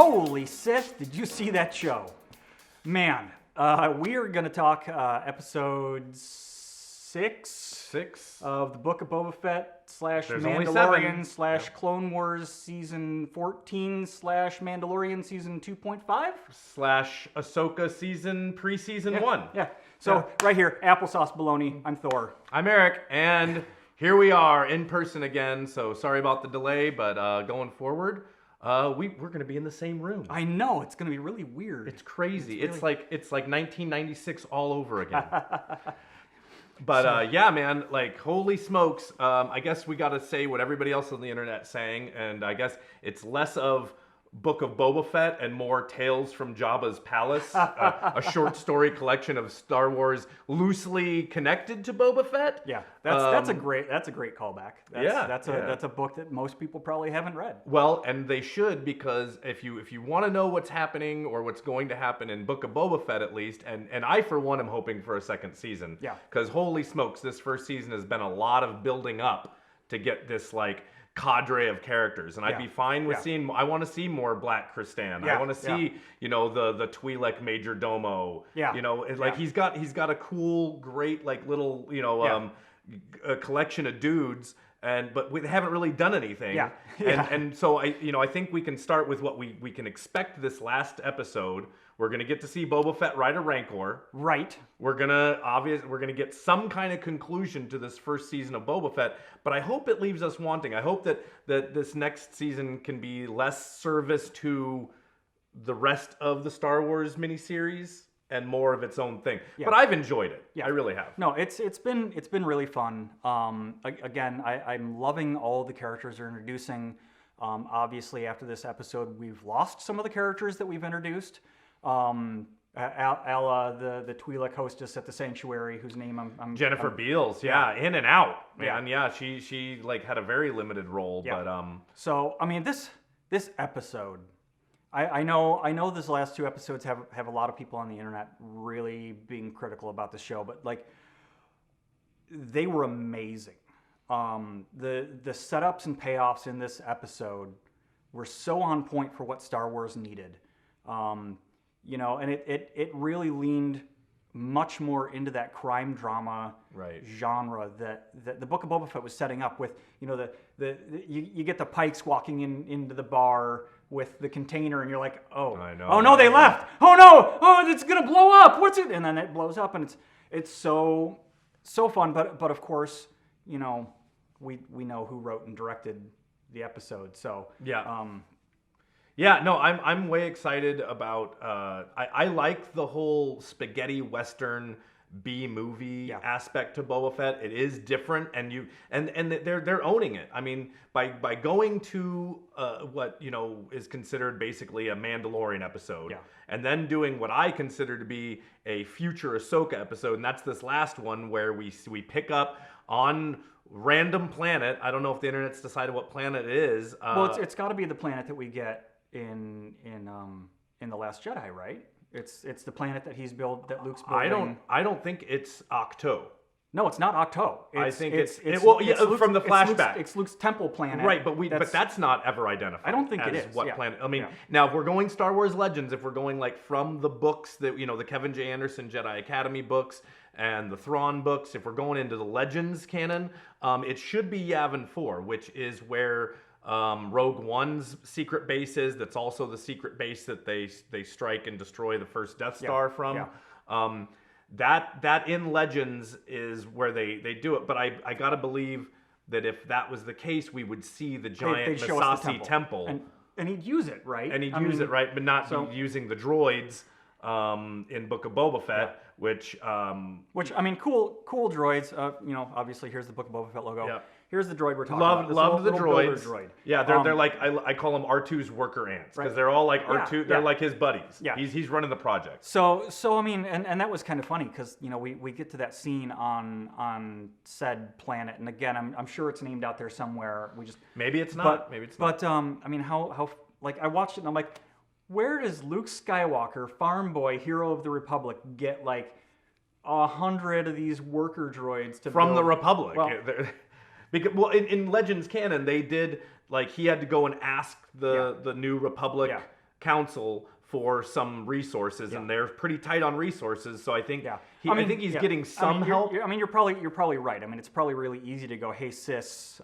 Holy Sith, did you see that show? Man, we are going to talk episode 6 of the Book of Boba Fett / Mandalorian / Clone Wars season 14 / Mandalorian season 2.5 / Ahsoka season preseason 1. Yeah. So right here, Applesauce Baloney. I'm Thor. I'm Eric, and here we are in person again. So sorry about the delay, but going forward, we're going to be in the same room. I know, it's going to be really weird. It's crazy. It's like 1996 all over again. But yeah, man, like, holy smokes. I guess we got to say what everybody else on the internet's saying, and I guess it's less of Book of Boba Fett and more Tales from Jabba's Palace, a short story collection of Star Wars loosely connected to Boba Fett. Yeah, that's a great callback. That's a book that most people probably haven't read. Well, and they should, because if you want to know what's happening or what's going to happen in Book of Boba Fett at least, and I for one am hoping for a second season. Yeah. Because holy smokes, this first season has been a lot of building up to get this like cadre of characters, and I'd be fine with seeing. I want to see more Black Kristan. I want to see, the Twi'lek Major Domo. Yeah. He's got a cool, great, like little, a collection of dudes, but we haven't really done anything. Yeah. And so I think we can start with what we can expect this last episode. We're gonna get to see Boba Fett ride a Rancor. Right. We're gonna get some kind of conclusion to this first season of Boba Fett, but I hope it leaves us wanting. I hope that this next season can be less service to the rest of the Star Wars miniseries and more of its own thing. Yeah. But I've enjoyed it. Yeah. I really have. No, it's been really fun. Again, I'm loving all the characters they're introducing. Obviously, after this episode, we've lost some of the characters that we've introduced. The Twi'lek hostess at the sanctuary, whose name I'm Jennifer Beals, in and out, man. Yeah, she like had a very limited role, but So I mean, this episode, I know this last 2 episodes have a lot of people on the internet really being critical about the show, but like they were amazing. The setups and payoffs in this episode were so on point for what Star Wars needed. And it really leaned much more into that crime drama genre that the Book of Boba Fett was setting up with. You get the Pikes walking into the bar with the container, and you're like, oh no, they left. Oh no, it's gonna blow up. What's it? And then it blows up, and it's so fun. But of course, we know who wrote and directed the episode. So yeah. Yeah, no, I'm way excited about. I like the whole spaghetti western B-movie aspect to Boba Fett. It is different, and they're owning it. I mean, by going to what is considered basically a Mandalorian episode, and then doing what I consider to be a future Ahsoka episode, and that's this last one where we pick up on random planet. I don't know if the internet's decided what planet it is. Well, it's got to be the planet that we get in The Last Jedi, right? It's the planet that he's built, that Luke's building. I don't think it's Octo. No, it's not Octo. I think it's from the flashback. It's Luke's temple planet. Right, but that's not ever identified. I don't think it is. What planet? I mean, now if we're going Star Wars Legends, if we're going like from the books that the Kevin J. Anderson Jedi Academy books and the Thrawn books, if we're going into the Legends canon, it should be Yavin 4, which is where Rogue One's secret base is. That's also the secret base that they strike and destroy the first Death Star from. Yeah. That in Legends is where they do it. But I gotta believe that if that was the case, we would see the giant Massassi temple. And he'd use it, right? And he'd use it, right? But not using the droids in Book of Boba Fett, which I mean, cool droids. Obviously here's the Book of Boba Fett logo. Yeah. Here's the droid we're talking about. Loved the droids. Droid. Yeah, they're like I call them R2's worker ants, because they're all like R2. They're like his buddies. Yeah. He's running the project. So I mean, and that was kind of funny, because we get to that scene on said planet, and again, I'm sure it's named out there somewhere. Maybe it's not. But I mean, how like I watched it and I'm like, where does Luke Skywalker, farm boy, hero of the Republic, get like 100 of these worker droids to from build? the Republic? Well, because in Legends canon, they did, like, he had to go and ask the New Republic council for some resources, and they're pretty tight on resources. So I think I think he's getting some help. You're probably right. I mean, it's probably really easy to go, hey sis,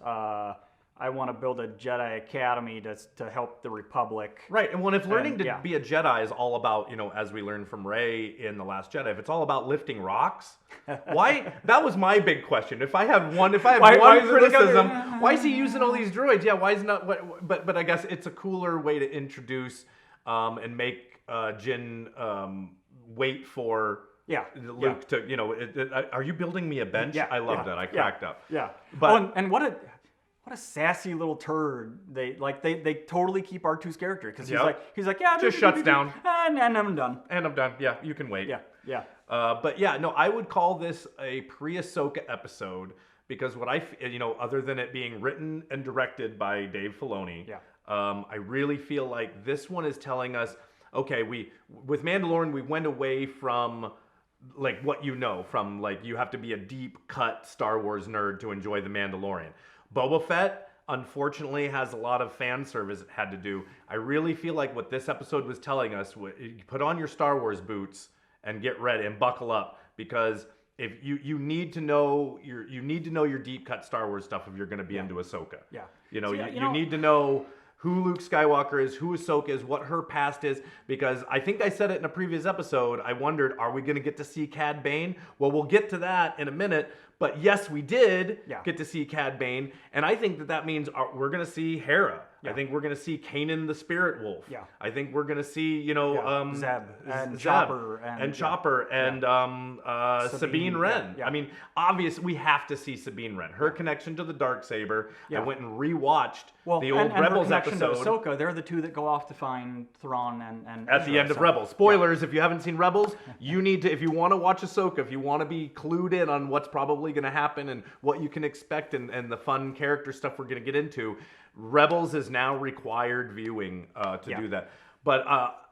I want to build a Jedi Academy to help the Republic. Right, and if learning to be a Jedi is all about, as we learned from Rey in The Last Jedi, if it's all about lifting rocks, why? That was my big question. If I have one criticism, why is he using all these droids? Yeah, why is not? But I guess it's a cooler way to introduce and make Jin wait for. Luke to, are you building me a bench? Yeah, I love that. I cracked up. Yeah. But and what a sassy little turd. They totally keep R2's character because he's like just shuts down and I'm done. And I'm done. Yeah, you can wait. Yeah. But yeah, no, I would call this a pre-Ahsoka episode because what other than it being written and directed by Dave Filoni, I really feel like this one is telling us, okay, with Mandalorian we went away from like what from like you have to be a deep cut Star Wars nerd to enjoy the Mandalorian. Boba Fett, unfortunately, has a lot of fan service it had to do. I really feel like what this episode was telling us, put on your Star Wars boots and get ready and buckle up, because if you need to know your deep cut Star Wars stuff if you're going to be into Ahsoka. Yeah. You need to know who Luke Skywalker is, who Ahsoka is, what her past is, because I think I said it in a previous episode. I wondered, are we going to get to see Cad Bane? Well, we'll get to that in a minute. But yes, we did get to see Cad Bane, and I think that means we're going to see Hera. I think we're going to see Kanan the Spirit Wolf. I think we're going to see, Zeb and Chopper and Sabine Wren. I mean, obviously, we have to see Sabine Wren. Her connection to the Darksaber. I went and rewatched the old Rebels episode. To Ahsoka, they're the two that go off to find Thrawn and at the end of Rebels. Spoilers, if you haven't seen Rebels, you need to, if you want to watch Ahsoka, if you want to be clued in on what's probably going to happen and what you can expect and the fun character stuff we're going to get into, Rebels is now required viewing to do that. But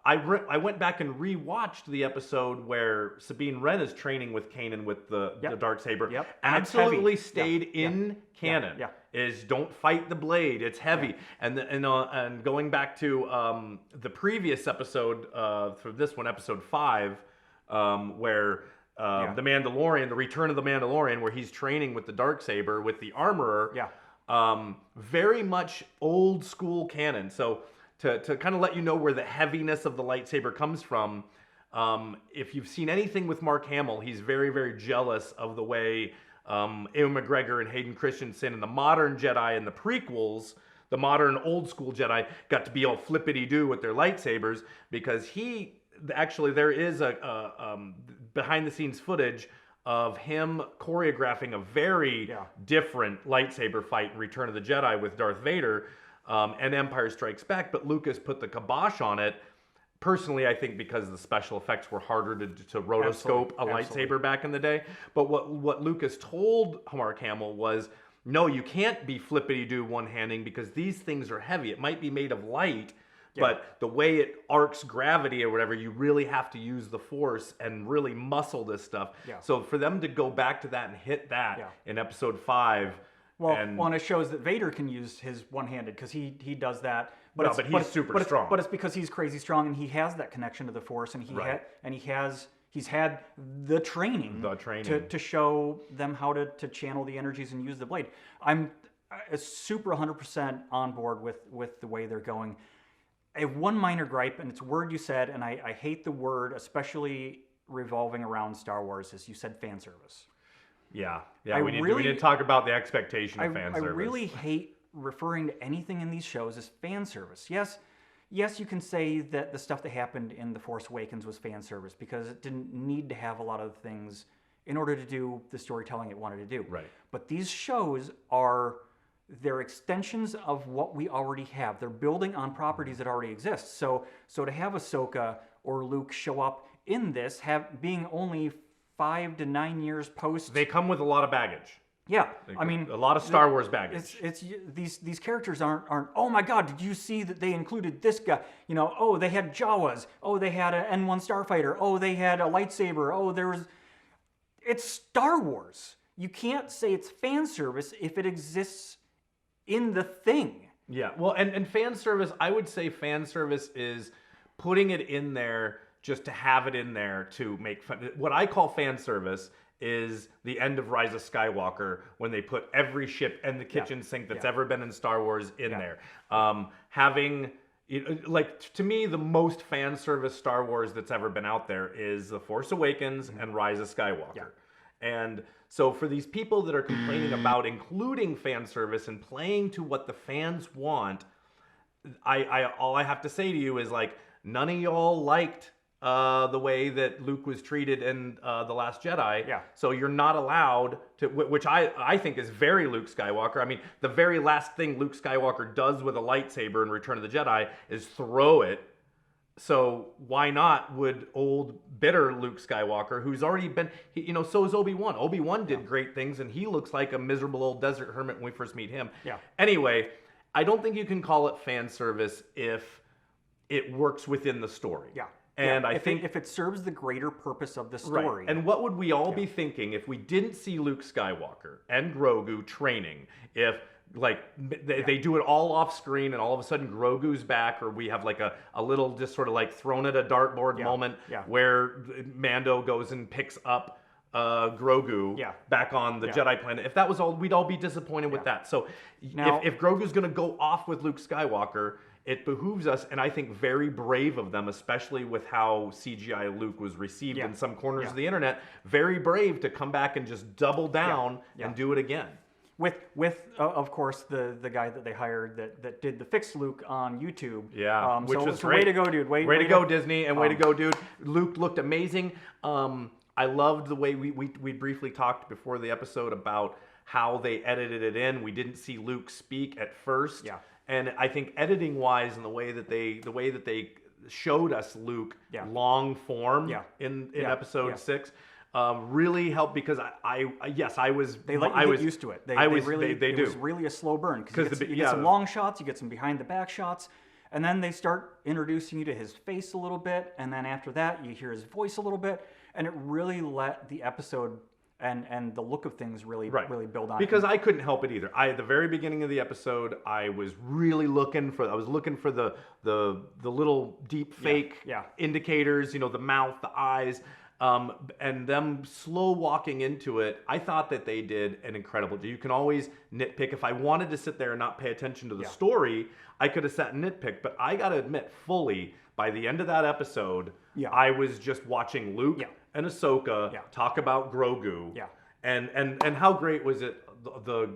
I went back and rewatched the episode where Sabine Wren is training with Kanan with the Darksaber. Absolutely stayed in canon. Is don't fight the blade. It's heavy. And going back to the previous episode for this one, episode 5, where the Mandalorian, the Return of the Mandalorian, where he's training with the Darksaber with the Armorer. Very much old school canon. So to kind of let you know where the heaviness of the lightsaber comes from, if you've seen anything with Mark Hamill, he's very, very jealous of the way Ewan McGregor and Hayden Christensen and the modern Jedi and the prequels, the modern old school Jedi, got to be all flippity-doo with their lightsabers, because there is a behind the scenes footage of him choreographing a very different lightsaber fight in Return of the Jedi with Darth Vader and Empire Strikes Back, but Lucas put the kibosh on it. Personally, I think because the special effects were harder to rotoscope a lightsaber back in the day. But what Lucas told Mark Hamill was, no, you can't be flippity-doo one-handing because these things are heavy. It might be made of light, but the way it arcs gravity or whatever, you really have to use the Force and really muscle this stuff. So for them to go back to that and hit that in episode 5... and it shows that Vader can use his one-handed because he does that. But he's super strong. But it's because he's crazy strong and he has that connection to the Force, and he's had the training to show them how to channel the energies and use the blade. I'm super 100% on board with the way they're going. I have one minor gripe, and it's a word you said, and I hate the word, especially revolving around Star Wars, as you said, fan service. We need to talk about the expectation of fan service. I really hate referring to anything in these shows as fan service. Yes, you can say that the stuff that happened in The Force Awakens was fan service because it didn't need to have a lot of things in order to do the storytelling it wanted to do. Right. But these shows they're extensions of what we already have. They're building on properties that already exist. So to have Ahsoka or Luke show up in this, being only 5 to 9 years post, they come with a lot of baggage. I mean, a lot of Star Wars baggage. It's these characters aren't. Oh my God! Did you see that they included this guy? Oh, they had Jawas. Oh, they had an N1 starfighter. Oh, they had a lightsaber. Oh, it's Star Wars. You can't say it's fan service if it exists in the thing. Well, and fan service, I would say fan service is putting it in there just to have it in there to make fun. What I call fan service is the end of Rise of Skywalker when they put every ship and the kitchen sink that's ever been in Star Wars in there. Having, like, to me, the most fan service Star Wars that's ever been out there is The Force Awakens and Rise of Skywalker. And so for these people that are complaining about including fan service and playing to what the fans want, all I have to say to you is, like, none of y'all liked the way that Luke was treated in The Last Jedi. So you're not allowed to, which I think is very Luke Skywalker. I mean, the very last thing Luke Skywalker does with a lightsaber in Return of the Jedi is throw it. So why not would old bitter Luke Skywalker, who's already been, so is Obi-Wan. Obi-Wan did great things, and he looks like a miserable old desert hermit when we first meet him. Anyway, I don't think you can call it fan service if it works within the story. And I think if it serves the greater purpose of the story. Right. And what would we all be thinking if we didn't see Luke Skywalker and Grogu training? If they do it all off screen and all of a sudden Grogu's back, or we have like a little just sort of like thrown at a dartboard moment where Mando goes and picks up Grogu back on the Jedi planet. If that was all, we'd all be disappointed with that. So now, if Grogu's going to go off with Luke Skywalker, it behooves us, and I think very brave of them, especially with how CGI Luke was received in some corners of the internet, very brave to come back and just double down and do it again. With of course, the guy that they hired that did the fixed Luke on YouTube. Which was great. Way to go, dude. Way to go, Disney, and way to go, dude. Luke looked amazing. I loved the way we briefly talked before the episode about how they edited it in. We didn't see Luke speak at first. And I think editing wise, and the way that they showed us Luke long form in episode 6 really helped, because I was used to it. It was really a slow burn, because you get some long shots, you get some behind the back shots, and then they start introducing you to his face a little bit, and then after that you hear his voice a little bit, and it really let the episode and the look of things really build on. Because I couldn't help it either. At the very beginning of the episode, I was really looking for the little deep fake indicators, the mouth, the eyes, and them slow walking into it. I thought that they did an incredible job. You can always nitpick. If I wanted to sit there and not pay attention to the story, I could have sat and nitpicked. But I got to admit, fully, by the end of that episode, I was just watching Luke and Ahsoka talk about Grogu. And how great was it, the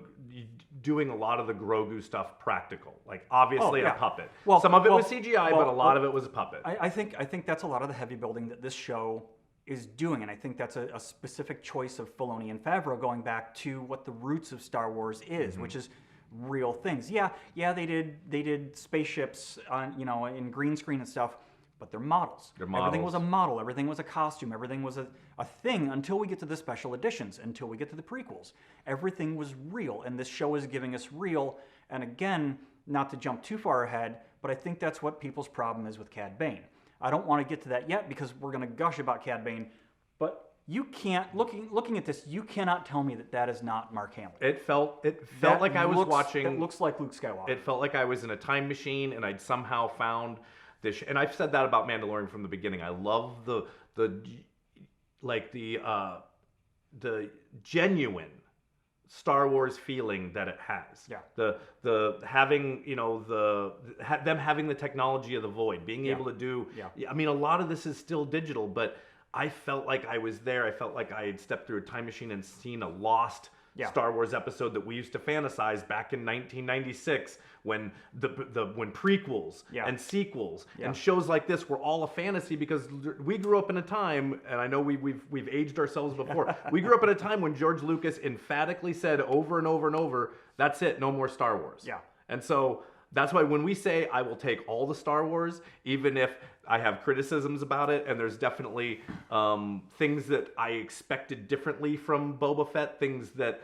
doing a lot of the Grogu stuff practical, like obviously a puppet. Well, some of it was CGI, but a lot of it was a puppet. I think that's a lot of the heavy building that this show is doing, and I think that's a specific choice of Filoni and Favreau, going back to what the roots of Star Wars is, which is real things. They did spaceships on in green screen and stuff, but they're models. Everything was a model. Everything was a costume. Everything was a thing until we get to the special editions, until we get to the prequels. Everything was real, and this show is giving us real. And again, not to jump too far ahead, but I think that's what people's problem is with Cad Bane. I don't want to get to that yet, because we're going to gush about Cad Bane, but you can't, looking at this, you cannot tell me that is not Mark Hamill. It felt like I was watching. It looks like Luke Skywalker. It felt like I was in a time machine, and I'd somehow found this. And I've said that about Mandalorian from the beginning. I love the genuine Star Wars feeling that it has. The having them having the technology of the void, being able to do. I mean, a lot of this is still digital, but I felt like I was there. I felt like I had stepped through a time machine and seen a lost Star Wars episode that we used to fantasize back in 1996, when when prequels and sequels and shows like this were all a fantasy, because we grew up in a time, and I know we've aged ourselves before. We grew up in a time when George Lucas emphatically said over and over and over, "That's it, no more Star Wars." And so that's why when we say I will take all the Star Wars, even if I have criticisms about it, and there's definitely things that I expected differently from Boba Fett, things that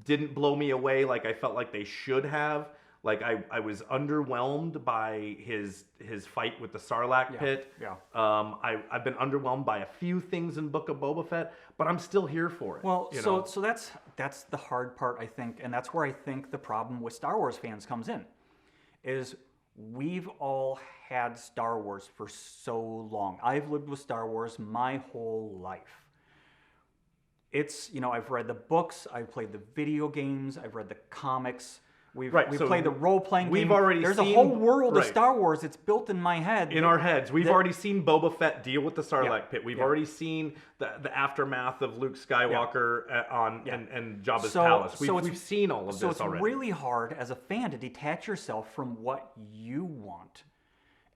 didn't blow me away like I felt like they should have. Like I was underwhelmed by his fight with the Sarlacc pit. I've been underwhelmed by a few things in Book of Boba Fett, but I'm still here for it. Well, so that's the hard part, I think, and that's where I think the problem with Star Wars fans comes in, is we've all had Star Wars for so long. I've lived with Star Wars my whole life. It's, I've read the books, I've played the video games, I've read the comics. We've played the role-playing game. There's a whole world of Star Wars that's built in my head. In our heads. We've already seen Boba Fett deal with the Sarlacc pit. We've already seen the aftermath of Luke Skywalker and Jabba's palace. We've seen all of this already. So it's really hard as a fan to detach yourself from what you want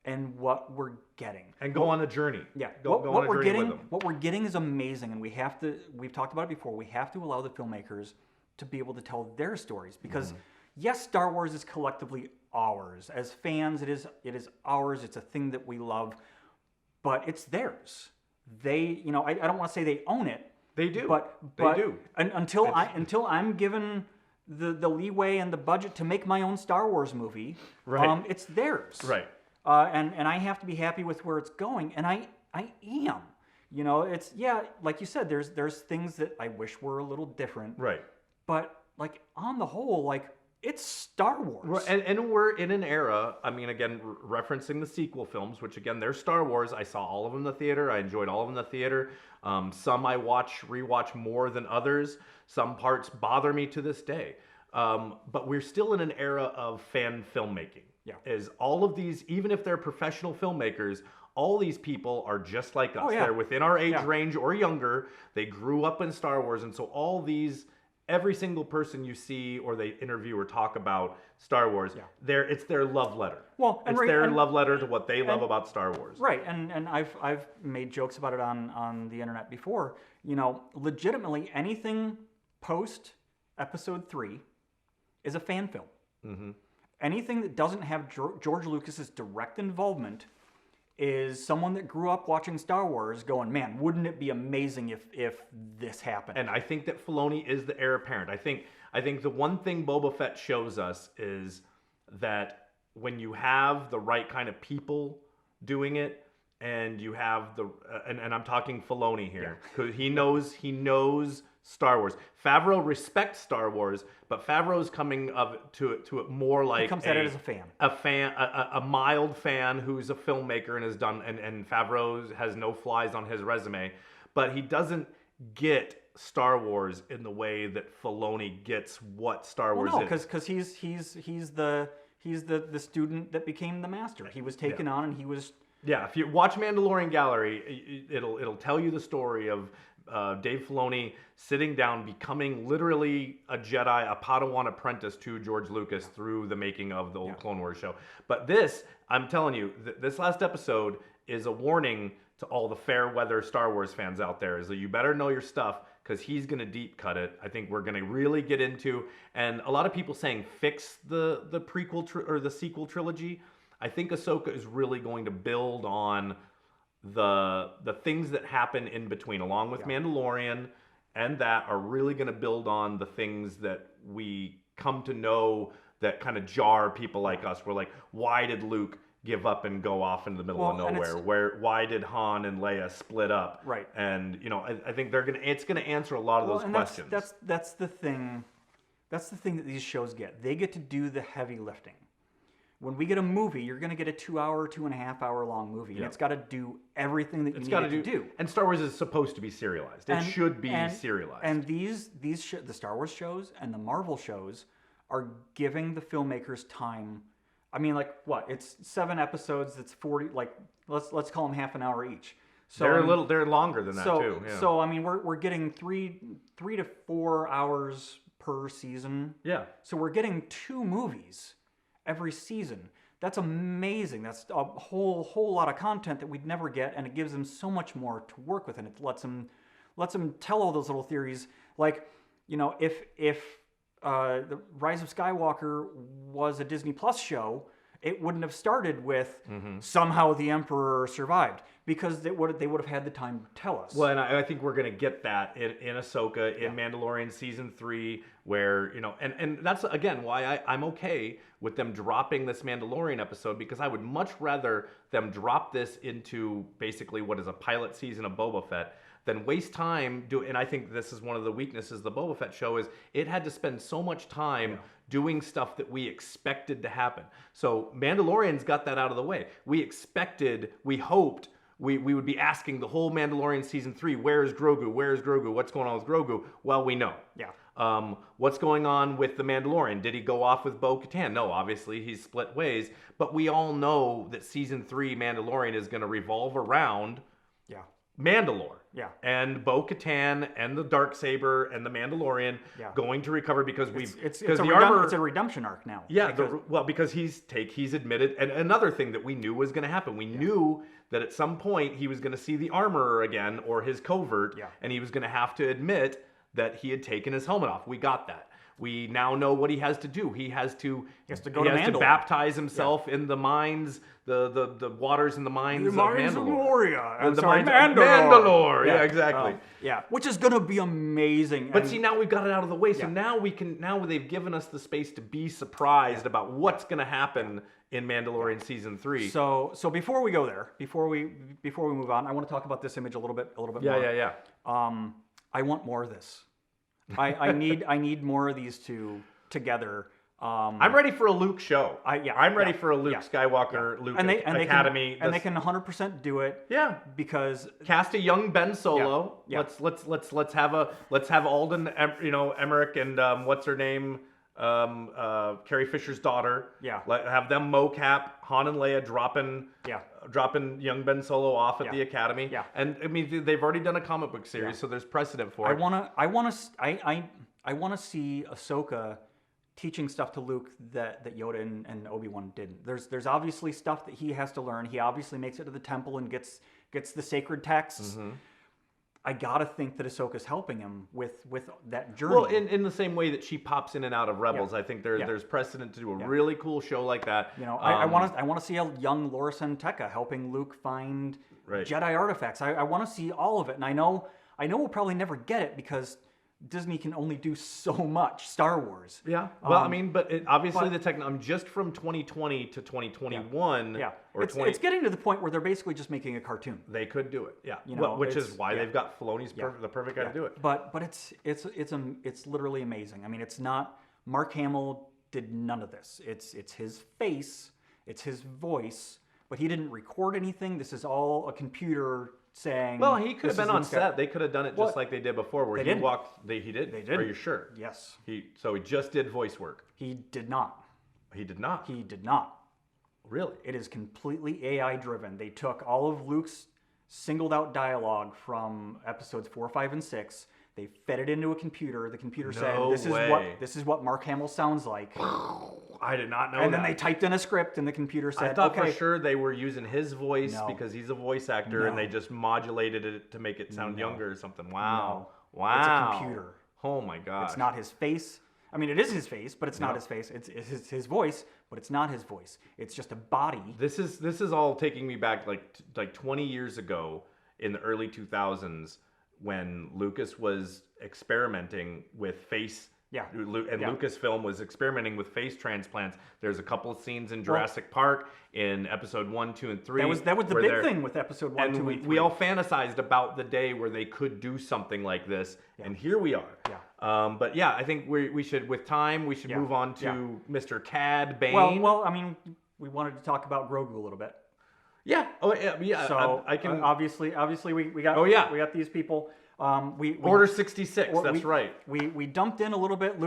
and what we're getting. And go on a journey. Yeah. Go on a journey with them. What we're getting is amazing, and we've talked about it before, we have to allow the filmmakers to be able to tell their stories, because yes, Star Wars is collectively ours. As fans, it is ours. It's a thing that we love, but it's theirs. They, I don't want to say they own it. They do. But they do. Until I'm given the leeway and the budget to make my own Star Wars movie, it's theirs. Right. And I have to be happy with where it's going, and I am. It's like you said, there's things that I wish were a little different. Right. But like on the whole, like, it's Star Wars. And we're in an era, I mean, again, referencing the sequel films, which again, they're Star Wars. I saw all of them in the theater. I enjoyed all of them in the theater. Some I rewatch more than others. Some parts bother me to this day. But we're still in an era of fan filmmaking. Yeah. Is all of these, even if they're professional filmmakers, all these people are just like us. Oh, yeah. They're within our age range or younger. They grew up in Star Wars. And so every single person you see or they interview or talk about Star Wars, it's their love letter. Well, it's their love letter to what they love about Star Wars. Right, and I've made jokes about it on the internet before. Legitimately, anything post Episode 3 is a fan film. Mm-hmm. Anything that doesn't have George Lucas's direct involvement is someone that grew up watching Star Wars going, man, wouldn't it be amazing if this happened? And I think that Filoni is the heir apparent. I think the one thing Boba Fett shows us is that when you have the right kind of people doing it, and you have and I'm talking Filoni here, because he knows Star Wars. Favreau respects Star Wars, but Favreau's coming to it more like he comes at it as a fan, a mild fan who's a filmmaker and has done. And Favreau has no flies on his resume, but he doesn't get Star Wars in the way that Filoni gets what Star Wars is. Because he's the student that became the master. He was taken on, and he was. Yeah, if you watch Mandalorian Gallery, it'll tell you the story of Dave Filoni sitting down, becoming literally a Jedi, a Padawan apprentice to George Lucas through the making of the old Clone Wars show. But this, I'm telling you, this last episode is a warning to all the fair weather Star Wars fans out there, is that you better know your stuff, because he's going to deep cut it. I think we're going to really get into, and a lot of people saying fix the prequel or the sequel trilogy. I think Ahsoka is really going to build on the things that happen in between, along with Mandalorian, and that are really going to build on the things that we come to know that kind of jar people like us. We're like, why did Luke give up and go off into the middle of nowhere? Why did Han and Leia split up? Right. And I think it's gonna answer a lot of those questions. That's the thing. That's the thing that these shows get. They get to do the heavy lifting. When we get a movie, you're going to get a 2.5 hour long movie, and it's got to do everything that you need it to do. And Star Wars is supposed to be serialized. It should be serialized. And the Star Wars shows and the Marvel shows are giving the filmmakers time. I mean, like what? It's 7 episodes. It's 40. Like let's call them half an hour each. So they're longer than that too. Yeah. So I mean, we're getting 3 to 4 hours per season. Yeah. So we're getting 2 movies every season. That's amazing. That's a whole lot of content that we'd never get, and it gives them so much more to work with, and it lets them tell all those little theories. Like, if the Rise of Skywalker was a Disney Plus show, it wouldn't have started with somehow the Emperor survived, because they would have had the time to tell us. Well, and I think we're going to get that in Ahsoka, in Mandalorian Season 3, where, and that's, again, why I'm okay with them dropping this Mandalorian episode, because I would much rather them drop this into basically what is a pilot season of Boba Fett than waste time and I think this is one of the weaknesses of the Boba Fett show is it had to spend so much time doing stuff that we expected to happen. So Mandalorian's got that out of the way. We hoped we would be asking the whole Mandalorian season 3, where is Grogu? Where is Grogu? What's going on with Grogu? Well, we know. Yeah. What's going on with the Mandalorian? Did he go off with Bo-Katan? No, obviously he's split ways. But we all know that season 3 Mandalorian is going to revolve around Mandalore. Yeah. And Bo-Katan and the Darksaber and the Mandalorian going to recover because it's a redemption arc now. Yeah, because he's admitted, and another thing that we knew was going to happen. We knew that at some point he was going to see the armorer again or his covert, and he was going to have to admit that he had taken his helmet off. We got that. We now know what he has to do. He has to baptize himself in the mines, the waters in the mines of Mandalore. Mandalore. Yeah, exactly. Which is going to be amazing. But see, now we've got it out of the way. So now they've given us the space to be surprised about what's going to happen in Mandalorian season 3. So before we go there, before we move on, I want to talk about this image a little bit more. Yeah. I want more of this. I need more of these two together. I'm ready for a Luke show. I'm ready for a Luke Skywalker, Luke Academy. They can 100% do it. Yeah, because cast a young Ben Solo. Yeah. Let's have Alden, Emmerich and what's her name, Carrie Fisher's daughter. Yeah. Have them mocap Han and Leia dropping young Ben Solo off at the Academy. Yeah. And I mean they've already done a comic book series, so there's precedent for it. I want to see Ahsoka teaching stuff to Luke that Yoda and Obi-Wan didn't. There's obviously stuff that he has to learn. He obviously makes it to the temple and gets the sacred texts. Mm-hmm. I gotta think that Ahsoka's helping him with that journey. Well, in the same way that she pops in and out of Rebels, I think there's precedent to do a really cool show like that. I want to see a young Lorsan Tekka helping Luke find Jedi artifacts. I want to see all of it, and I know we'll probably never get it because Disney can only do so much. Star Wars. Yeah. Well, obviously the technology just from 2020 to 2021. Yeah. It's getting to the point where they're basically just making a cartoon. They could do it. Yeah. Which is why they've got Filoni's the perfect guy to do it. But it's literally amazing. I mean, it's not Mark Hamill did none of this. It's his face, it's his voice, but he didn't record anything. This is all a computer saying. Well, he could have been on set. They could have done it just like they did before, where he walked. He did. They did. Are you sure? Yes. So he just did voice work. He did not. He did not. He did not. Really? It is completely AI driven. They took all of Luke's singled out dialogue from episodes 4, 5, and 6. They fed it into a computer. The computer said, "This is what Mark Hamill sounds like." I did not know that. And then they typed in a script, and the computer said, I thought for sure they were using his voice because he's a voice actor, and they just modulated it to make it sound younger or something. Wow. No. Wow. It's a computer. Oh, my gosh. It's not his face. I mean, it is his face, but it's not his face. It's his voice, but it's not his voice. It's just a body. This is all taking me back like 20 years ago in the early 2000s when Lucas was experimenting with face. Yeah. Lucasfilm was experimenting with face transplants. There's a couple of scenes in Jurassic Park in episode 1, 2, and 3. That was the big thing with episode 1, 2, and 3. We all fantasized about the day where they could do something like this, and here we are. Yeah. But yeah, I think we should, with time, we should move on to Mr. Cad Bane. Well, I mean, we wanted to talk about Grogu a little bit. Yeah. Oh, yeah. So I can obviously we got. We got these people. We Order 66. That's right. We dumped in a little bit.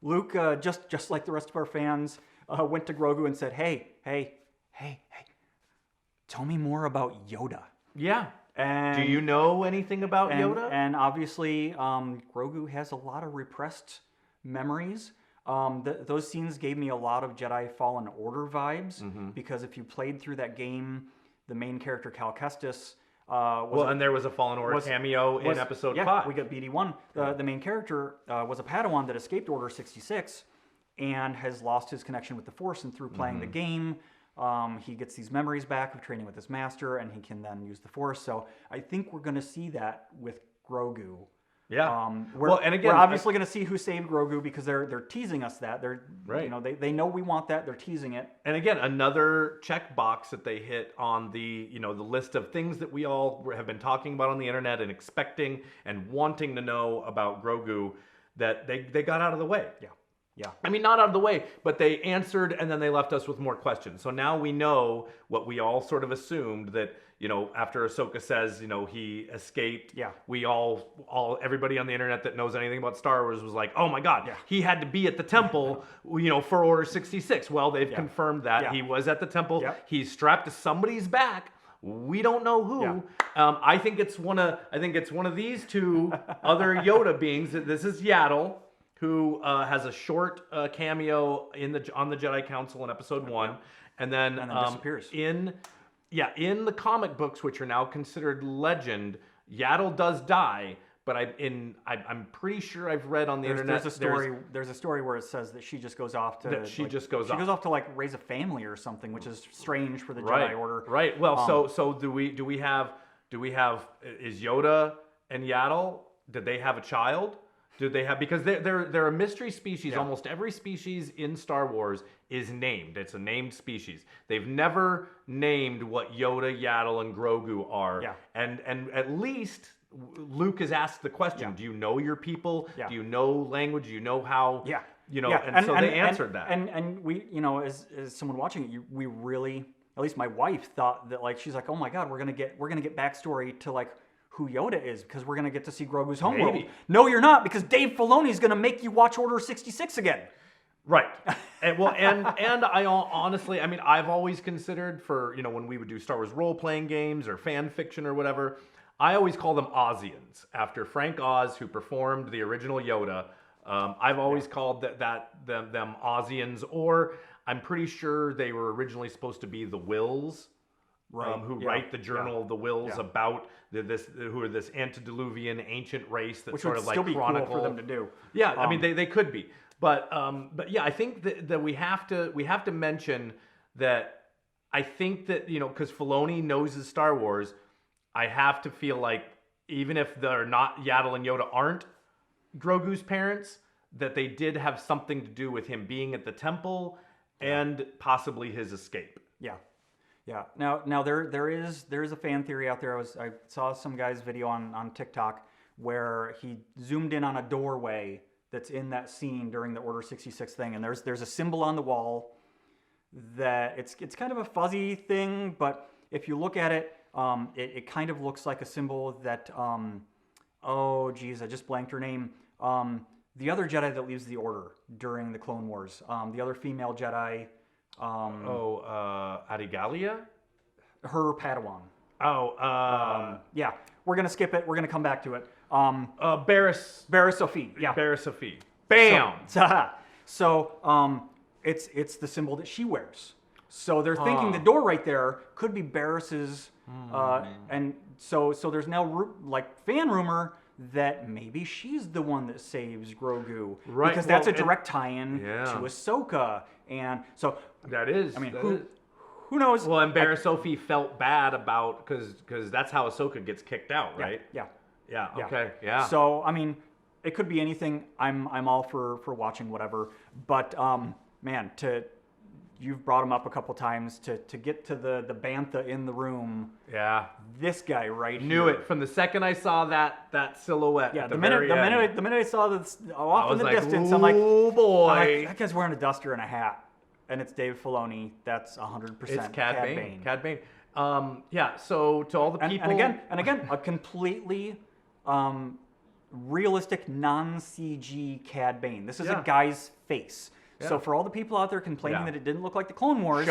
Luke, just like the rest of our fans, went to Grogu and said, "Hey, tell me more about Yoda." Yeah. And do you know anything about Yoda? And obviously, Grogu has a lot of repressed memories. Those scenes gave me a lot of Jedi Fallen Order vibes because if you played through that game, the main character Cal Kestis. And there was a Fallen Order cameo in episode 5. We got BD1. The main character was a Padawan that escaped Order 66 and has lost his connection with the Force. And through playing the game, he gets these memories back of training with his master, and he can then use the Force. So I think we're going to see that with Grogu. Yeah. We're obviously going to see who saved Grogu because they're teasing us that. They're right. You know, they know we want that. They're teasing it. And again, another checkbox that they hit on the the list of things that we all have been talking about on the internet and expecting and wanting to know about Grogu, that they got out of the way. Yeah. Yeah. I mean, not out of the way, but they answered and then they left us with more questions. So now we know what we all sort of assumed, that, after Ahsoka says, he escaped. Yeah. We everybody on the internet that knows anything about Star Wars was like, oh my God, he had to be at the temple, for Order 66. Well, they've confirmed that he was at the temple. Yeah. He's strapped to somebody's back. We don't know who. Yeah. I think it's one of these two other Yoda beings. This is Yaddle, who has a short cameo on the Jedi Council in Episode 1, and then disappears. In the comic books, which are now considered legend, Yaddle does die. But I'm pretty sure I've read on the internet. There's a story where it says that she just goes off to. She goes off to like raise a family or something, which is strange for the Jedi Order. Right. Well, so do we have is Yoda and Yaddle? Did they have a child? Do they have, because they're a mystery species. Yeah. Almost every species in Star Wars is named. It's a named species. They've never named what Yoda, Yaddle, and Grogu are. Yeah. And at least Luke has asked the question: do you know your people? Yeah. Do you know language? Do you know how? Yeah. And so they answered that. And we, as someone watching it, we really, at least my wife thought that, like, she's like, oh my God, we're gonna get backstory to like who Yoda is, because we're gonna get to see Grogu's homeworld. Maybe. No, you're not, because Dave Filoni's gonna make you watch Order 66 again. Right. And I honestly, I mean, I've always considered, for, when we would do Star Wars role-playing games or fan fiction or whatever, I always call them Ozians, after Frank Oz, who performed the original Yoda. I've always called them Ozians, or I'm pretty sure they were originally supposed to be the Wills. Right. Who write the Journal of the Wills about who are this antediluvian ancient race that Which sort would of like still be chronicle cool for them to do. Yeah, I mean they could be, but yeah, I think that we have to mention that. I think that because Filoni knows his Star Wars, I have to feel like even if they're not, Yaddle and Yoda aren't Grogu's parents, that they did have something to do with him being at the temple and possibly his escape. Yeah. Yeah. Now there is a fan theory out there. I saw some guy's video on TikTok where he zoomed in on a doorway that's in that scene during the Order 66 thing, and there's a symbol on the wall that it's kind of a fuzzy thing, but if you look at it, it kind of looks like a symbol that oh geez, I just blanked her name. The other Jedi that leaves the Order during the Clone Wars, the other female Jedi. Adigalia? Her Padawan. Yeah. We're gonna skip it. We're gonna come back to it. Barriss Sophie. Yeah. Barriss Sophie. Bam. So it's the symbol that she wears. So they're thinking the door right there could be Barriss's. And so there's now fan rumor that maybe she's the one that saves Grogu, right? Because that's a direct tie-in to Ahsoka, and so that is. I mean, who knows? Well, and Barriss Sophie felt bad about because that's how Ahsoka gets kicked out, right? Yeah. Okay. Yeah. So I mean, it could be anything. I'm all for watching whatever, but man, you've brought him up a couple times to get to the bantha in the room. Yeah. This guy right here. Knew it from the second I saw that silhouette. Yeah. At the minute I saw this off in the distance, I'm like, oh boy, that guy's wearing a duster and a hat, and it's Dave Filoni. That's 100%. It's Cad Bane. Cad Bane. Yeah. So to all the people, and again, a completely realistic, non-CG Cad Bane. This is a guy's face. Yeah. So for all the people out there complaining that it didn't look like the Clone Wars,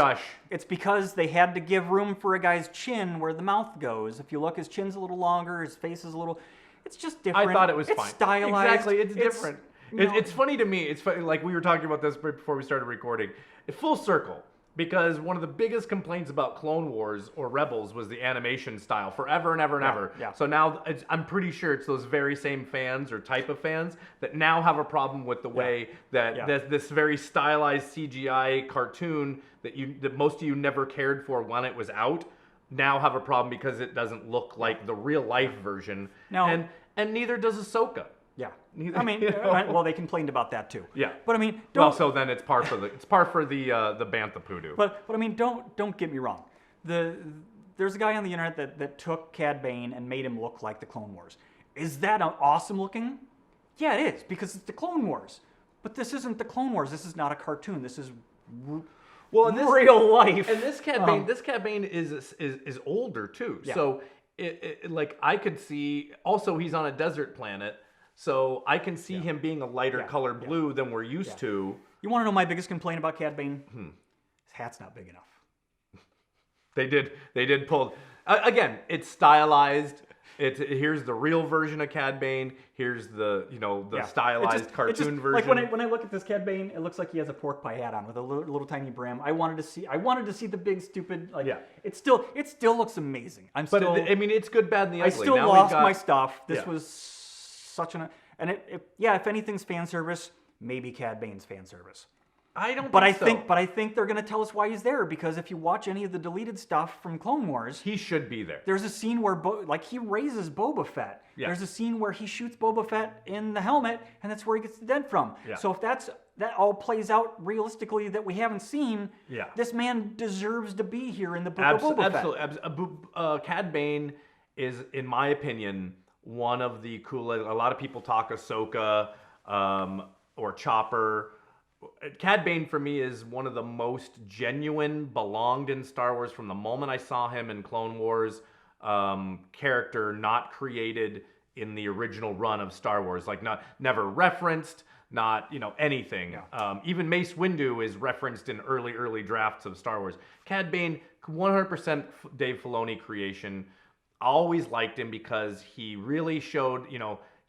it's because they had to give room for a guy's chin where the mouth goes. If you look, his chin's a little longer, his face is a little... It's just different. I thought it was fine. It's stylized. Exactly, it's different. It's funny to me. It's funny, like we were talking about this before we started recording. It's full circle. Because one of the biggest complaints about Clone Wars or Rebels was the animation style forever and ever and ever. Yeah. So now I'm pretty sure it's those very same fans or type of fans that now have a problem with the way that this very stylized CGI cartoon that most of you never cared for when it was out now have a problem because it doesn't look like the real life version. Now, and neither does Ahsoka. Yeah. Neither, I mean, well, they complained about that too. Yeah. But I mean, so then it's par for the Bantha Poodoo. But I mean, don't get me wrong. There's a guy on the internet that took Cad Bane and made him look like the Clone Wars. Is that awesome looking? Yeah, it is, because it's the Clone Wars. But this isn't the Clone Wars. This is not a cartoon. This is real life. And this Cad Bane is older too. Yeah. So like I could see. Also, he's on a desert planet, so I can see him being a lighter color blue than we're used to. You want to know my biggest complaint about Cad Bane? His hat's not big enough. They did pull. Again, it's stylized. Here's the real version of Cad Bane. Here's the stylized cartoon version. Like when I look at this Cad Bane, it looks like he has a pork pie hat on with a little tiny brim. I wanted to see the big stupid It still looks amazing. It's good, bad, and the ugly. I still lost my stuff. This was such if anything's fan service, maybe Cad Bane's fan service. I don't. But I think they're going to tell us why he's there, because if you watch any of the deleted stuff from Clone Wars, he should be there. There's a scene where he raises Boba Fett. Yeah. There's a scene where he shoots Boba Fett in the helmet, and that's where he gets the dead from. Yeah. So if that all plays out realistically that we haven't seen, this man deserves to be here in the Book of Boba Fett. Absolutely. Cad Bane is, in my opinion, one of the coolest. A lot of people talk Ahsoka or Chopper. Cad Bane for me is one of the most genuine, belonged in Star Wars from the moment I saw him in Clone Wars. Character not created in the original run of Star Wars, like never referenced, not anything. Yeah. Even Mace Windu is referenced in early drafts of Star Wars. Cad Bane, 100% Dave Filoni creation. Always liked him because he really showed,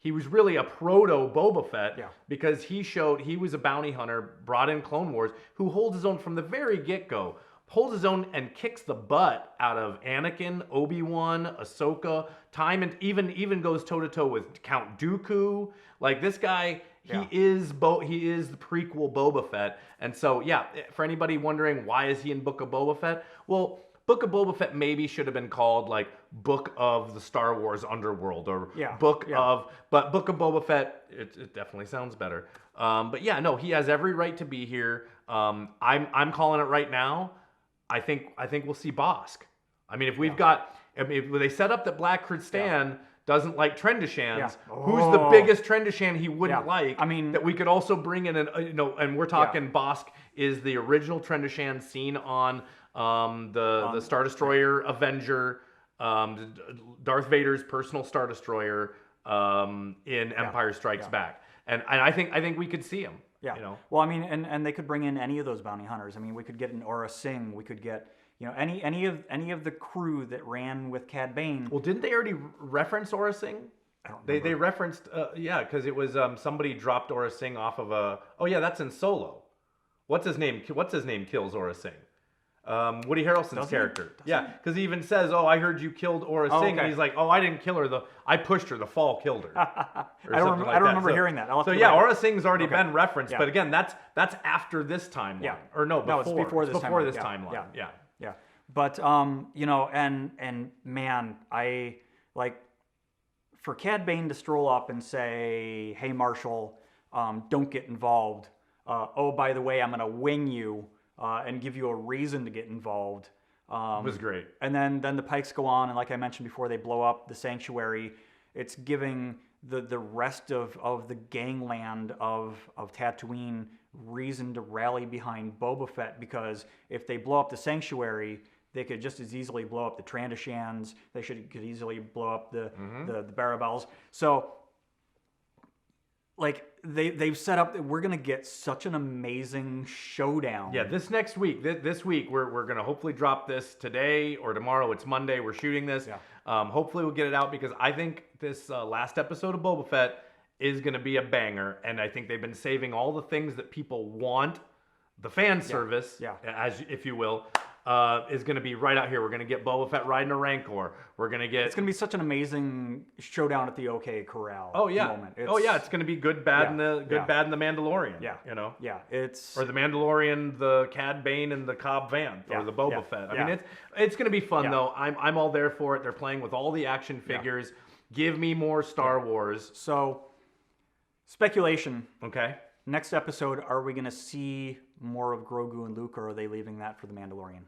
he was really a proto Boba Fett because he was a bounty hunter brought in Clone Wars who holds his own from the very get-go. Holds his own and kicks the butt out of Anakin, Obi-Wan, Ahsoka, and even goes toe-to-toe with Count Dooku. Like, this guy, he is the prequel Boba Fett. And so, for anybody wondering why is he in Book of Boba Fett? Well, Book of Boba Fett maybe should have been called like Book of the Star Wars Underworld or Book of Boba Fett. It definitely sounds better. He has every right to be here. I'm calling it right now. I think we'll see Bosk. I mean, if they set up that Black Krrsantan doesn't like Trendashans, who's the biggest Trendashan he wouldn't like? I mean, that we could also bring in and we're talking Bosk is the original Trendashan seen on the Star Destroyer Avenger, Darth Vader's personal Star Destroyer in Empire Strikes Back, and I think we could see him. Yeah. Well, I mean, and they could bring in any of those bounty hunters. I mean, we could get an Aura Singh. We could get any of the crew that ran with Cad Bane. Well, didn't they already reference Aura Singh? I don't remember. They referenced because it was somebody dropped Aura Singh off of a. Oh yeah, that's in Solo. What's his name kills Aura Singh? Woody Harrelson's character. Because he even says, "Oh, I heard you killed Aura Singh," and he's like, "Oh, I didn't kill her. I pushed her. The fall killed her." I don't remember hearing that. Aura Singh's already been referenced, but again, that's after this timeline. Yeah. Or it's before this timeline. Yeah. But and man, I like for Cad Bane to stroll up and say, "Hey, Marshall, don't get involved. Oh, by the way, I'm going to wing you." And give you a reason to get involved. Was great. And then the Pikes go on, and like I mentioned before, they blow up the sanctuary. It's giving the rest of the gangland of Tatooine reason to rally behind Boba Fett, because if they blow up the sanctuary, they could just as easily blow up the Trandashans. They could easily blow up the Barabels. So, like, they've set up that we're going to get such an amazing showdown. Yeah, this next week, this week, we're going to hopefully drop this today or tomorrow. It's Monday. We're shooting this. Yeah. Hopefully we'll get it out, because I think this last episode of Boba Fett is going to be a banger. And I think they've been saving all the things that people want, the fan service, as if you will, is going to be right out here. We're going to get Boba Fett riding a Rancor. We're going to get... It's going to be such an amazing showdown at the OK Corral moment. It's going to be good, bad, and the Mandalorian. Yeah. Yeah, it's... Or the Mandalorian, the Cad Bane, and the Cobb Vanth, or the Boba Fett. I mean, it's going to be fun, though. I'm all there for it. They're playing with all the action figures. Give me more Star Wars. So, speculation. Okay. Next episode, are we going to see more of Grogu and Luke, or are they leaving that for the Mandalorian?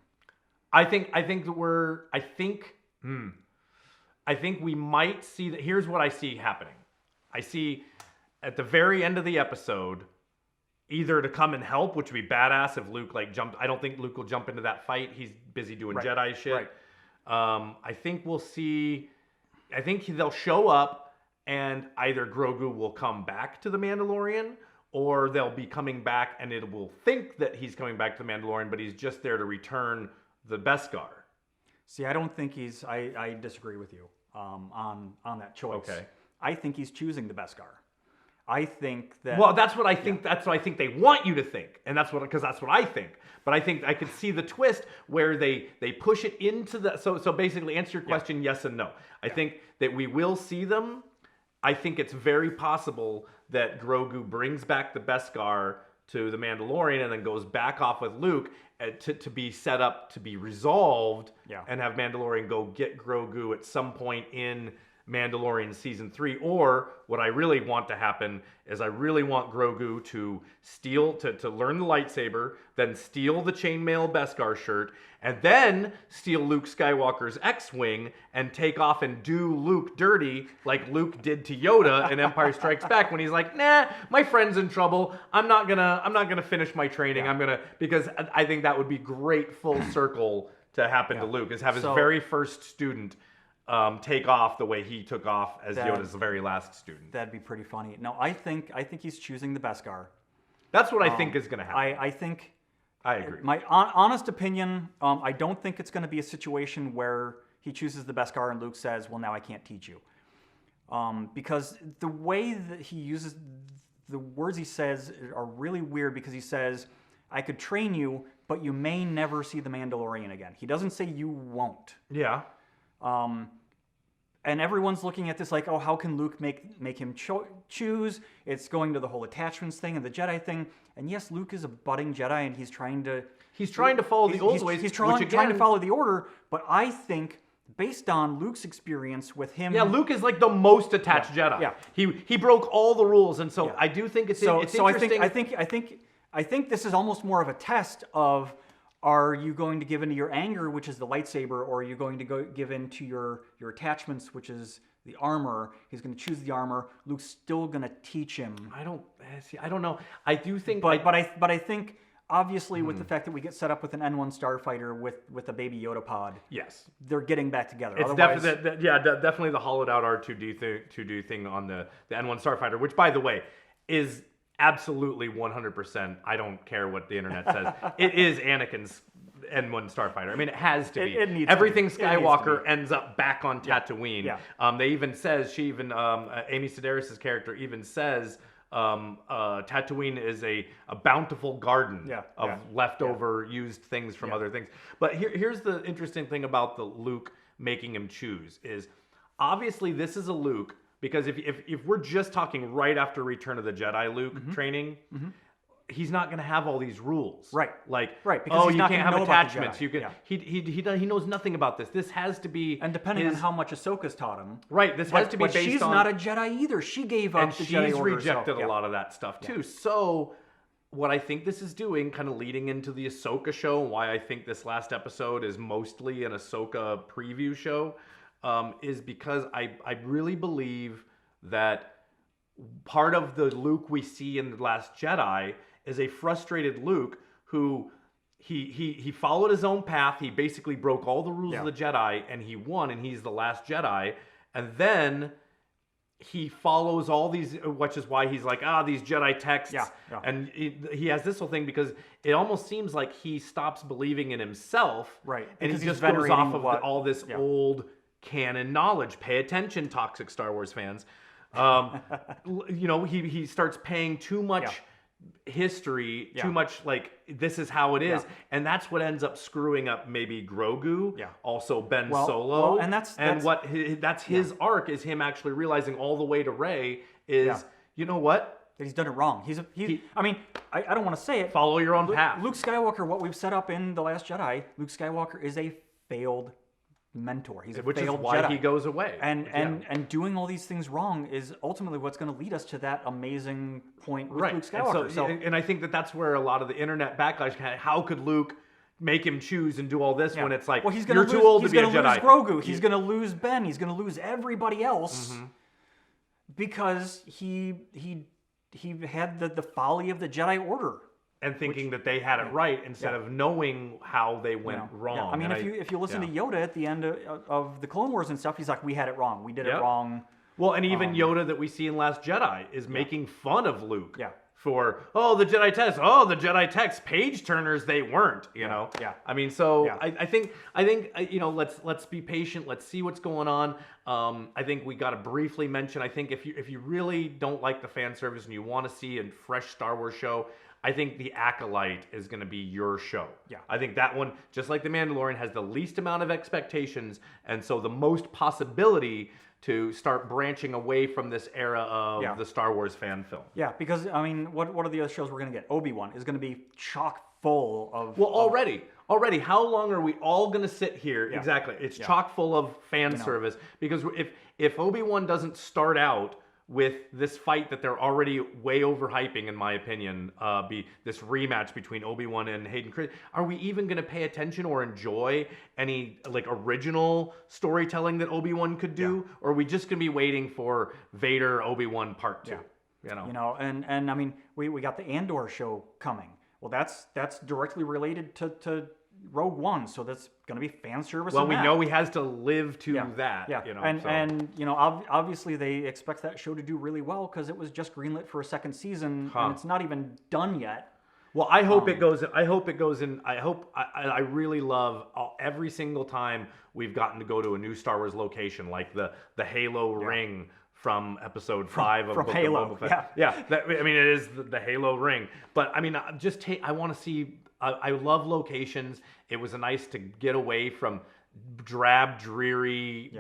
I think we might see that. Here's what I see happening. I see at the very end of the episode, either to come and help, which would be badass if Luke jumped. I don't think Luke will jump into that fight. He's busy doing Jedi shit. Right. I think we'll see. I think they'll show up, and either Grogu will come back to the Mandalorian, or they'll be coming back, and it will think that he's coming back to the Mandalorian, but he's just there to return the Beskar. See, I don't think he's. I disagree with you on that choice. Okay. I think he's choosing the Beskar. I think that. Well, that's what I think. That's what I think they want you to think, and that's what I think. But I think I could see the twist where they push it into the. So basically, answer your question: yes and no. I think that we will see them. I think it's very possible that Grogu brings back the Beskar to the Mandalorian and then goes back off with Luke to be set up to be resolved, and have Mandalorian go get Grogu at some point in Mandalorian season 3. Or what I really want to happen is I really want Grogu to steal to learn the lightsaber, then steal the chainmail Beskar shirt, and then steal Luke Skywalker's X-wing and take off and do Luke dirty like Luke did to Yoda in Empire Strikes Back when he's like, nah, my friend's in trouble. I'm not gonna finish my training. Because I think that would be great full circle to happen to Luke, is have his very first student take off the way he took off as Yoda's very last student. That'd be pretty funny. No, I think he's choosing the Beskar. That's what I think is going to happen. I think. I agree. My honest opinion, I don't think it's going to be a situation where he chooses the Beskar and Luke says, "Well, now I can't teach you," because the way that he uses the words he says are really weird. Because he says, "I could train you, but you may never see the Mandalorian again." He doesn't say you won't. Yeah. And everyone's looking at this like, oh, how can Luke make him choose? It's going to the whole attachments thing and the Jedi thing. And yes, Luke is a budding Jedi, and he's trying to follow the old ways. He's trying to follow the order. But I think, based on Luke's experience with him, Luke is like the most attached Jedi. Yeah. He broke all the rules, and so I do think it's interesting. I think this is almost more of a test of, are you going to give into your anger, which is the lightsaber, or are you going to give into your attachments, which is the armor? He's going to choose the armor. Luke's still going to teach him. I don't know. I do think, but I think obviously with the fact that we get set up with an N1 starfighter with a baby Yoda pod, yes, they're getting back together. It's definitely the hollowed out R2D thing on the N1 starfighter, which, by the way, is absolutely 100%. I don't care what the internet says. It is Anakin's N1 starfighter. I mean, it has to be. It needs Everything to be. Skywalker ends up back on Tatooine. Yeah. They even says, Amy Sedaris' character even says, Tatooine is a bountiful garden of leftover used things from other things. But here's the interesting thing about the Luke making him choose is, obviously this is a Luke. Because if we're just talking right after Return of the Jedi Luke training, he's not going to have all these rules. Right. Because you can't have attachments. You can. He knows nothing about this. This has to be. And depending on how much Ahsoka's taught him. Right. This has to be based on. She's not a Jedi either. She gave up the Jedi order. And she's rejected a lot of that stuff too. So what I think this is doing, kind of leading into the Ahsoka show, why I think this last episode is mostly an Ahsoka preview show, is because I really believe that part of the Luke we see in The Last Jedi is a frustrated Luke who he followed his own path. He basically broke all the rules of the Jedi, and he won, and he's the last Jedi. And then he follows all these, which is why he's like, these Jedi texts. And he has this whole thing because it almost seems like he stops believing in himself. Right. And he just goes off of all this old canon knowledge. Pay attention, toxic Star Wars fans. He starts paying too much history, too much like this is how it is, and that's what ends up screwing up maybe Grogu, also Ben Solo, and that's his arc is him actually realizing all the way to Rey is you know what, that he's done it wrong. I don't want to say it. Follow your own path. Luke Skywalker, what we've set up in The Last Jedi, Luke Skywalker is a failed mentor. He's a Which is failed why Jedi. he goes away. And doing all these things wrong is ultimately what's going to lead us to that amazing point with Luke Skywalker. And I think that's where a lot of the internet backlash, how could Luke make him choose and do all this when it's like, you're too old to be a Jedi. He's going to lose Grogu. He's going to lose Ben. He's going to lose everybody else because he had the folly of the Jedi Order. And thinking that they had it right instead of knowing how they went wrong. Yeah. I mean, if you listen to Yoda at the end of the Clone Wars and stuff, he's like, we had it wrong. We did it wrong. Well, and even Yoda that we see in Last Jedi is making fun of Luke. Yeah. For, the Jedi text. Oh, the Jedi text page turners, they weren't, you know? Yeah. I mean, I think, let's be patient. Let's see what's going on. I think we got to briefly mention, I think if you really don't like the fan service and you want to see a fresh Star Wars show, I think The Acolyte is going to be your show. Yeah. I think that one, just like The Mandalorian, has the least amount of expectations, and so the most possibility to start branching away from this era of the Star Wars fan film. Yeah, because, I mean, what are the other shows we're going to get? Obi-Wan is going to be chock full of... Well, already, how long are we all going to sit here? Yeah. Exactly. It's chock full of fan service, because if Obi-Wan doesn't start out with this fight that they're already way overhyping, in my opinion, be this rematch between Obi-Wan and Hayden Christensen, are we even going to pay attention or enjoy any original storytelling that Obi-Wan could do, or are we just going to be waiting for Vader Obi-Wan Part 2? And I mean, we got the Andor show coming. Well, that's directly related to Rogue One, so that's going to be fan service. Well, we know he has to live to that. Yeah, and obviously they expect that show to do really well because it was just greenlit for a second season, and it's not even done yet. Well, I hope it goes. I hope it goes in. I really love every single time we've gotten to go to a new Star Wars location, like the Halo ring from Episode 5 of Book of Boba Fett. I mean, it is the Halo ring, but I mean, I want to see. I love locations. It was nice to get away from drab, dreary,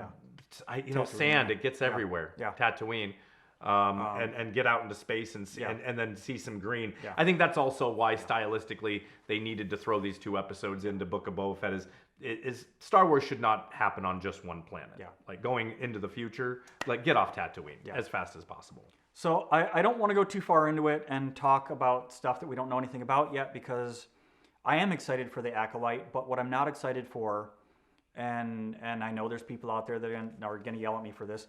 sand. It gets everywhere. Yeah. Tatooine. And get out into space and see, and then see some green. Yeah. I think that's also why stylistically they needed to throw these 2 episodes into Book of Boba Fett. Is Star Wars should not happen on just one planet. Yeah. Like going into the future, get off Tatooine as fast as possible. So I don't want to go too far into it and talk about stuff that we don't know anything about yet, because I am excited for The Acolyte, but what I'm not excited for, and I know there's people out there that are going to yell at me for this,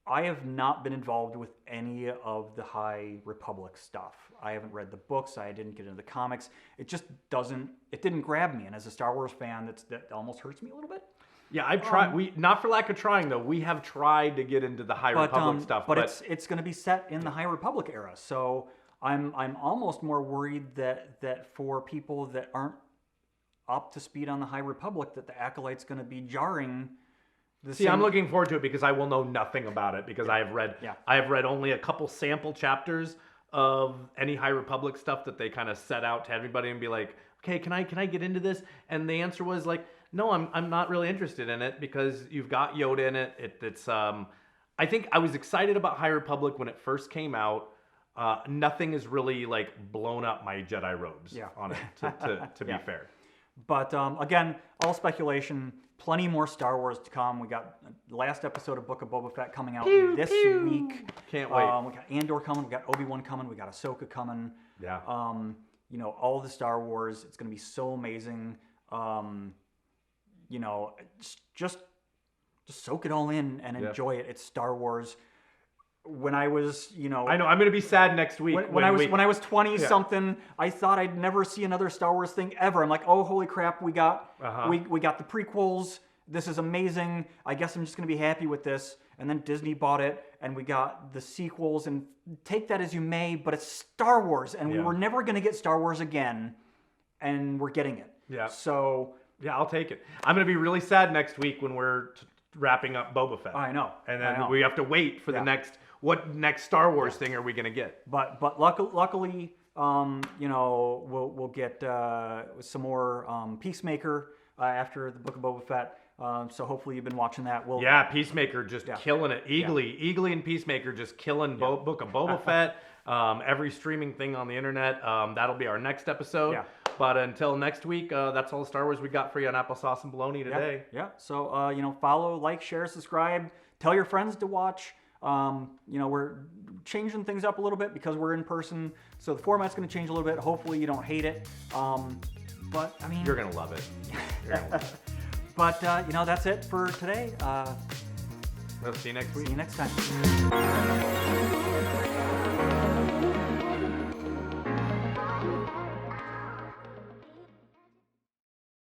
I have not been involved with any of the High Republic stuff. I haven't read the books. I didn't get into the comics. It just didn't grab me. And as a Star Wars fan, that almost hurts me a little bit. Yeah, I've tried. Not for lack of trying, though. We have tried to get into the High Republic stuff. But it's going to be set in the High Republic era. So I'm almost more worried that for people that aren't up to speed on the High Republic, that the Acolyte's going to be jarring. I'm looking forward to it because I will know nothing about it, because I have read only a couple sample chapters of any High Republic stuff that they kind of set out to everybody and be like, okay, can I get into this? And the answer was like, no, I'm not really interested in it, because you've got Yoda in it. It's I think I was excited about High Republic when it first came out. Nothing has really blown up my Jedi robes on it, to be fair. But again, all speculation. Plenty more Star Wars to come. We got the last episode of Book of Boba Fett coming out this week. Can't wait. We got Andor coming. We got Obi-Wan coming. We got Ahsoka coming. Yeah. All the Star Wars. It's going to be so amazing. Just soak it all in and enjoy it. It's Star Wars. When I was, I know I'm going to be sad next week. When I was 20 something, I thought I'd never see another Star Wars thing ever. I'm like, oh, holy crap, we got the prequels. This is amazing. I guess I'm just going to be happy with this. And then Disney bought it, and we got the sequels. And take that as you may, but it's Star Wars, and we were never going to get Star Wars again, and we're getting it. Yeah. So yeah, I'll take it. I'm going to be really sad next week when we're wrapping up Boba Fett. I know. And then we have to wait for the next. What next Star Wars thing are we going to get? But luckily, we'll get some more Peacemaker after the Book of Boba Fett. So hopefully you've been watching that. Peacemaker just killing it. Eagly and Peacemaker just killing Book of Boba Fett. Every streaming thing on the internet. That'll be our next episode. Yeah. But until next week, that's all the Star Wars we got for you on Applesauce and Baloney today. Yeah. So, follow, like, share, subscribe. Tell your friends to watch. We're changing things up a little bit because we're in person. So the format's going to change a little bit. Hopefully you don't hate it. But, I mean... You're going to love it. You're going to love it. But, that's it for today. We'll see you next week. See you next time.